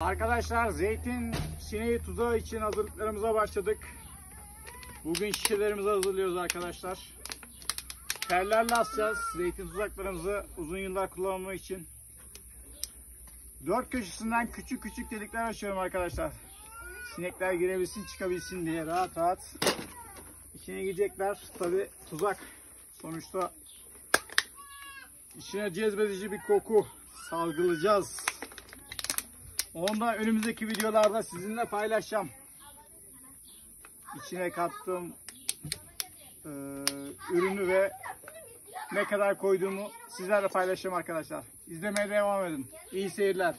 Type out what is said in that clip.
Arkadaşlar zeytin sineği tuzağı için hazırlıklarımıza başladık. Bugün şişelerimizi hazırlıyoruz arkadaşlar. Tellerle asacağız zeytin tuzaklarımızı uzun yıllar kullanmak için. Dört köşesinden küçük küçük delikler açıyorum arkadaşlar. Sinekler girebilsin çıkabilsin diye rahat rahat. İçine girecekler. Tabi tuzak sonuçta içine cezbedici bir koku salgılayacağız. Onu da önümüzdeki videolarda sizinle paylaşacağım. İçine kattığım ürünü ve ne kadar koyduğumu sizlerle paylaşacağım arkadaşlar. İzlemeye devam edin. İyi seyirler.